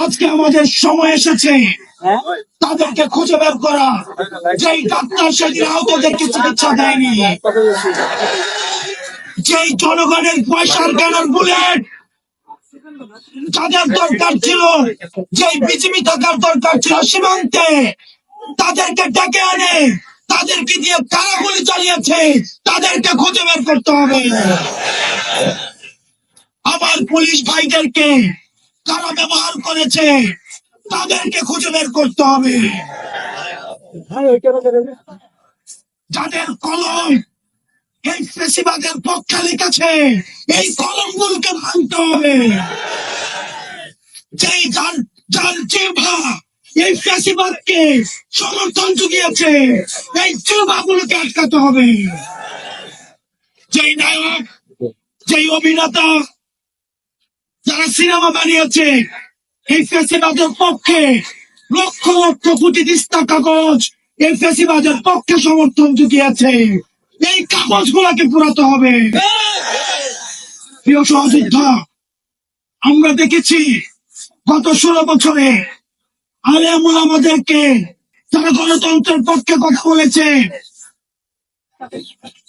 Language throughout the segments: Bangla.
আজকে আমাদের সময় এসেছে তাদেরকে খুঁজে বের করা, যেই ডাক্তার সেদিন আহতদেরকে চিকিৎসা দেয়নি, যেই জনগণের পয়সার কেনার বুলেট যাদের দরকার ছিল, যেই বিজিবি থাকার দরকার ছিল সীমান্তে, তাদেরকে ডেকে আনে তাদেরকে দিয়ে কারা গুলি চালিয়েছে তাদেরকে খুঁজে বের করতে হবে। আবার পুলিশ ভাইদেরকে কারা ব্যবহার করেছে তাদেরকে খুঁজে বের করতে হবে। যাদের কলম এই ফেসিবাদের পক্ষে লিখেছে এই কলমগুলোকে ভাঙতে হবে। যেই যার জিহ্বা এই ফেসিবাদকে সমর্থন জুগিয়েছে এই জিহ্বাগুলোকে আটকাতে হবে। যেই নায়ক, যেই অভিনেতা, যারা সিনেমা বানিয়েছে এই ফেসিবাদের পক্ষে, লক্ষ লক্ষ কোটি দিস্তা কাগজ এই ফেসিবাদের পক্ষে সমর্থন জুগিয়েছে, এই কাগজগুলোকে পুরাতে হবে। প্রিয় সহযোদ্ধা, আমরা দেখেছি গত 16 বছরে আলেম ওলামাদেরকে যারা গণতন্ত্রের পক্ষে কথা বলেছে,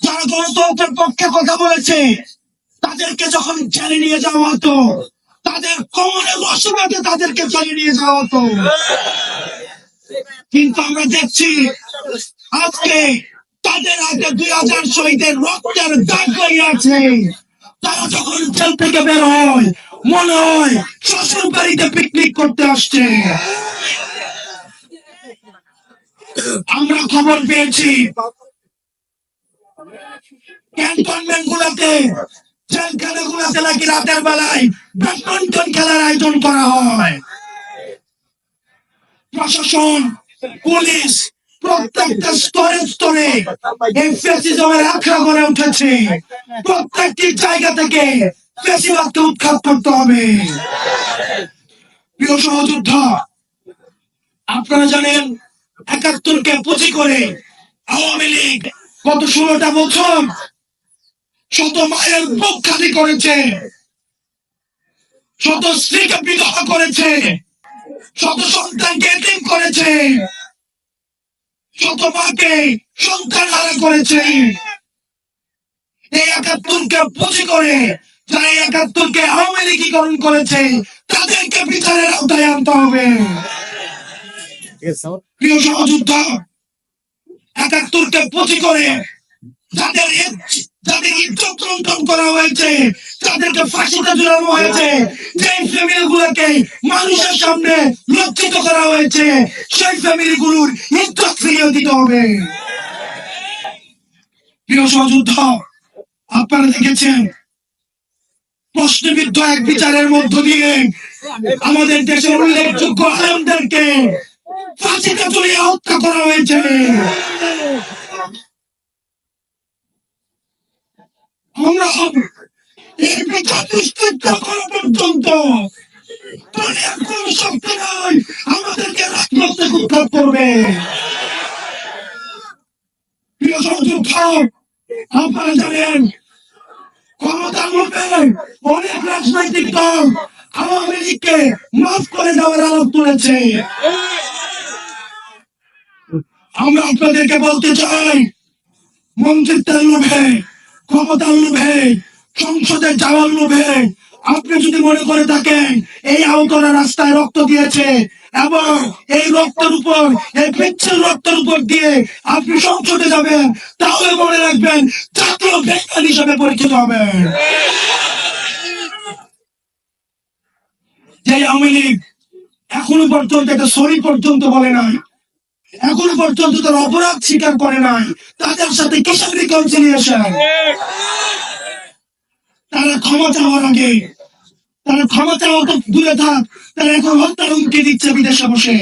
যারা গণতন্ত্রের পক্ষে কথা বলেছে, তাদেরকে যখন জেলে নিয়ে যাওয়া হতো, তাদের কোমরে রশি বেঁধে তাদেরকে জেলে নিয়ে যাওয়া হতো। কিন্তু আমরা দেখছি আজকে তাদের হাতে 2000 শহীদের রক্তের দাগ লেগে আছে। তারা যখন জেল থেকে বের হয় মনে হয় শ্বশুর বাড়িতে পিকনিক করতে আসছে। আমরা খবর পেয়েছি ক্যান্টনমেন্ট গুলাতে, জেলখানা গুলাতে নাকি রাতের বেলায় ব্যাডমিন্টন খেলার আয়োজন করা হয়। প্রশাসন, পুলিশ প্রত্যেকটা স্তরে স্তরে এই ফ্যাসিজমের আখড়া গড়ে উঠেছে। প্রত্যেকটি জায়গা থেকে ফ্যাসিবাদকে উৎখাত করতে হবে। প্রিয় সহযোদ্ধা, আপনারা জানেন 71কে পুঁজি করে আওয়ামী লীগ গত 16টা বছর শত মায়ের বুক খালি করেছে, শত স্ত্রীকে বিধবা করেছে, শত সন্তানকে এতিম করেছে, শত মাকে সন্তান হারা করেছে। এই 71কে পুঁজি করে যারা এই 71কে আওয়ামী লীগীকরণ করেছে তাদেরকে বিচারের আওতায় আনতে হবে। প্রিয় সহযোদ্ধা, 71কে পুঁজি করে যাদের ইজ্জত লুণ্ঠন করা হয়েছে, যাদেরকে ফাঁসিতে ঝুলানো হয়েছে, যে ফ্যামিলি গুলোকে মানুষের সামনে লজ্জিত করা হয়েছে, সেই ফ্যামিলি গুলোর ইজ্জত ফিরিয়ে দিতে হবে। প্রিয় সহযোদ্ধা, আপনারা দেখেছেন প্রশ্নবিদ্ধ এক বিচারের মধ্য দিয়ে আমাদের দেশের উল্লেখযোগ্য আলেমদেরকে ফাঁসিতে ঝুলিয়ে হত্যা করা হয়েছে। আমরা এই বিচার নিশ্চিত করা পর্যন্ত কোন শক্তি নাই আমাদেরকে রাজপথে উৎখাত করবে। প্রিয় সহযোদ্ধা, আপনারা জানেন ক্ষমতার লোভে অনেক রাজনৈতিক দল আওয়ামী লীগকে মাফ করে দেওয়ার আলাপ তুলেছে। আমরা আপনাদেরকে বলতে চাই, মন্ত্রিত্বের লোভে, ক্ষমতার লোভে, সংসদে যাওয়ার লোভে আপনি যদি মনে করে থাকেন এই আহতরা রাস্তায় রক্ত দিয়েছে এবং এই রক্তের উপর, এই পিচ্ছিল রক্তের উপর দিয়ে আপনি সংসদে যাবেন, তাহলে মনে রাখবেন জাতীয় বেকার হিসেবে পরিচিত হবেন। যে আওয়ামী লীগ এখনো পর্যন্ত একটা সরি পর্যন্ত বলে নাই, এখনো পর্যন্ত তার অপরাধ স্বীকার করে নাই, তাদের সাথে কিসের রিকনসিলিয়েশন? তারা ক্ষমা চাওয়ার আগে, তারা ক্ষমা চাওয়া তো দূরে থাক, তারা এখন হত্যার হুমকি দিচ্ছে বিদেশে বসে।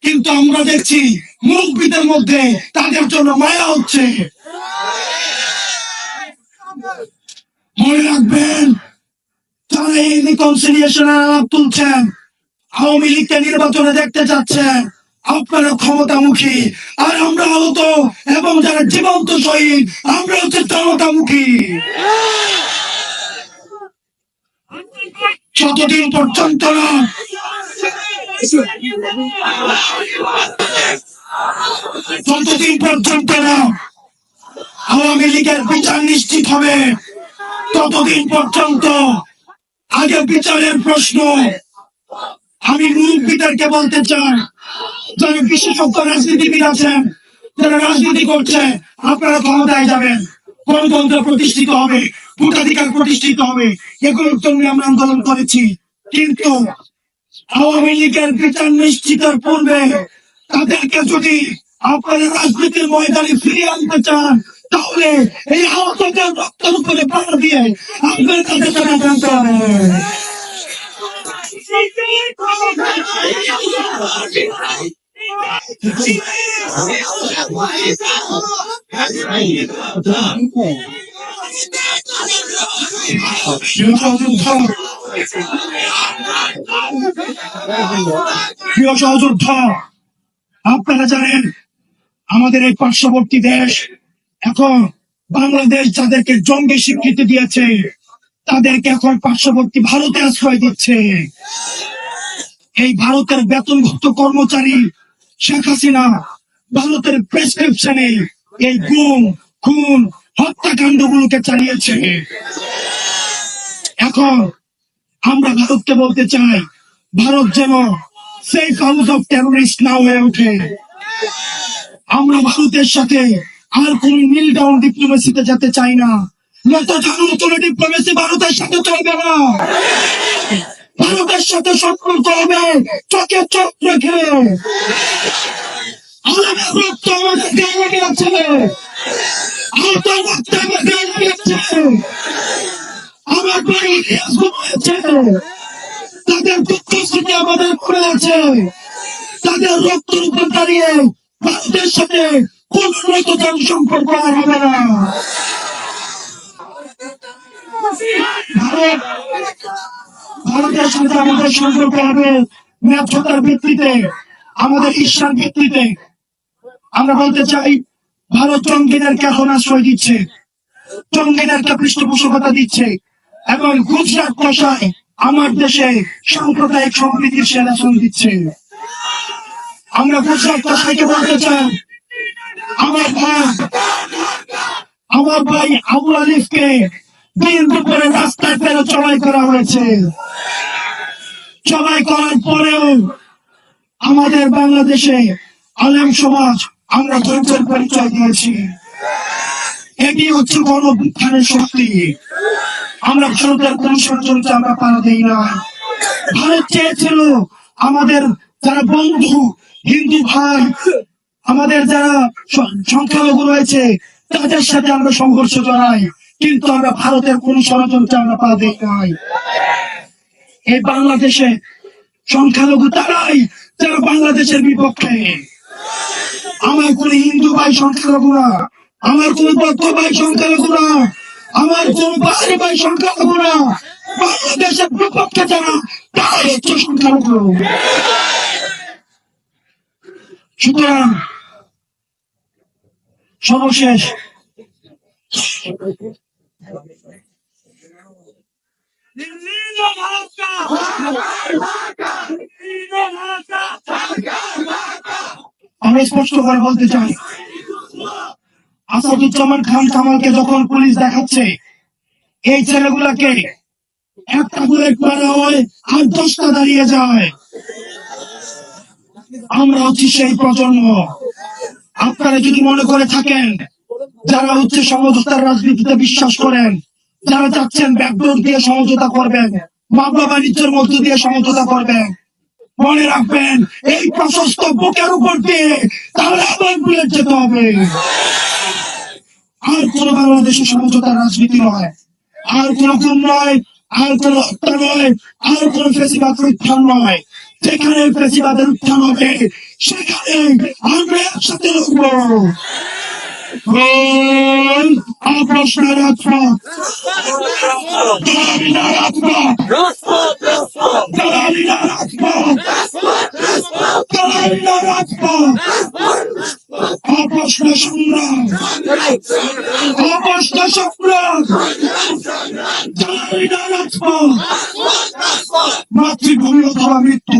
কিন্তু আমরা দেখছি মুরব্বীদের মধ্যে তাদের জন্য মায়া হচ্ছে। মনে রাখবেন, তারা এই রিকনসিলিয়েশনের আলাপ তুলছেন, আওয়ামী লীগকে নির্বাচনে দেখতে যাচ্ছেন, আপনারা ক্ষমতামুখী, আর আমরা আহত এবং যারা জীবন্ত শহীদ আমরা হচ্ছে ক্ষমতামুখী। যতদিন পর্যন্ত না যতদিন পর্যন্ত না আওয়ামী লীগের বিচার নিশ্চিত হবে, ততদিন পর্যন্ত আগে বিচারের প্রশ্ন। আমি মুরব্বীদেরকে বলতে চাই, যারা বিশেষজ্ঞ রাজনীতিবিদ আছেন, যারা রাজনীতি করছে, আপনারা ক্ষমতায় যাবেন, গণতন্ত্র প্রতিষ্ঠিত হবে, ভোটাধিকার প্রতিষ্ঠিত হবে, এগুলোর জন্য আমরা আন্দোলন করেছি। কিন্তু আওয়ামী লীগের বিচার নিশ্চিতের পূর্বে তাদেরকে যদি আপনারা রাজনীতির ময়দানে ফিরিয়ে আনতে চান, তাহলে এই আহতদের রক্তের উপরে পাড়া দিয়ে আপনার কাছে তারা জানতে হবে। প্রিয় সহযোদ্ধা, আপনারা জানেন আমাদের এই পার্শ্ববর্তী দেশ এখন বাংলাদেশ যাদেরকে জঙ্গি স্বীকৃতি দিয়েছে, তাদেরকে এখন পার্শ্ববর্তী ভারতে আশ্রয় দিচ্ছে। এই ভারতের বেতনভুক্ত কর্মচারী শেখ হাসিনা ভারতের প্রেসক্রিপশনে এই গুম, খুন, হত্যাকাণ্ড গুলোকে চালিয়েছে। এখন আমরা ভারতকে বলতে চাই, ভারত যেন সেফ হাউস অফ টেরোরিস্ট না হয়ে ওঠে। আমরা ভারতের সাথে আর কোন মিল ডাউন ডিপ্লোমেসিতে যেতে চাই না। ডিপ্লোমেসি ভারতের সাথে চলবে না। ভারতের সাথে সম্পর্ক হবে চোখে চোখ রেখে। আমার তাদের দুঃখ স্মৃতি আমাদের পড়ে আছে। তাদের রক্তের উপর দাঁড়িয়ে ভারতের সাথে কোন রকম সম্পর্ক আর হবে না। ভারতের সাথে আমাদের সম্পর্ক হবে ন্যায্যতার ভিত্তিতে, আমাদের ঈর্ষার ভিত্তিতে। আমরা বলতে চাই, ভারত জঙ্গিদেরকে এখন আশ্রয় দিচ্ছে, জঙ্গিদেরকে পৃষ্ঠপোষকতা দিচ্ছে এবং গুজরাট ভাষায় আমার দেশে সাম্প্রদায়িক সম্প্রীতির সেলাসন দিচ্ছে। আমরা গুজরাট ভাষাকে বলতে চাই, আমার ভাই আবু আলিফকে দিন দুপুরে রাস্তায় ফেলে চড়াই করা হয়েছে। চড়াই করার পরেও আমাদের বাংলাদেশে আলেম সমাজ আমরা ধৈর্যের পরিচয় দিয়েছি। এটি হচ্ছে গণবিজ্ঞানের শক্তি। আমরা ভারতের কোন ষড়যন্ত্রে আমরা পাড়া দিই না। ভারত চেয়েছিল আমাদের যারা বন্ধু হিন্দু ভাই, আমাদের যারা সংখ্যালঘু রয়েছে, তাদের সাথে আমরা সংঘর্ষ জড়াই, কিন্তু আমরা ভারতের কোন ষড়যন্ত্রে আমরা পা দিই নাই। এই বাংলাদেশে সংখ্যালঘু তারাই যারা বাংলাদেশের বিপক্ষে। আমার কোন হিন্দু ভাই সংখ্যালঘু না, আমার কোন বৌদ্ধ ভাই সংখ্যালঘু না, আমার কোন বাহারি ভাই সংখ্যালঘু না। বাংলাদেশের বিপক্ষে যারা তারাই হচ্ছে সংখ্যালঘু। সুতরাং সর্বশেষ আমি স্পষ্ট করে বলতে চাই, আসাদুজ্জামান খান কামালকে যখন পুলিশ দেখাচ্ছে, এই ছেলেগুলাকে একটা বুলেট মারা হয় আর 10টা দাঁড়িয়ে যায়। আমরা হচ্ছি সেই প্রজন্ম। আপনারা যদি মনে করে থাকেন যারা হচ্ছে সমঝোতার রাজনীতিতে বিশ্বাস করেন, যারা চাচ্ছেন ব্যাকডোর দিয়ে সমঝোতা করবেন, মামলা বাণিজ্যের মধ্য দিয়ে সমঝোতা করবেন, মনে রাখবেন এই প্রশস্ত বুকের উপর দিয়ে তাহলে আবার বুলেট যেতে হবে। আর কোন বাংলাদেশের সমঝোতার রাজনীতি নয়, আর কোন গুম নয়, আর কোন হত্যা নয়, আর কোন ফেসিবাদের উত্থান নয়। যেখানে ফেসিবাদের উত্থান হবে সেখানে আমরা একসাথে লড়বো। প্রশ্নের রাজপথ, অপ্রশ্ন সংগ্রাম, অপ্রশ্ন সংগ্রাম। চাই না রাজপথ, মাতৃভূমি অথবা মৃত্যু।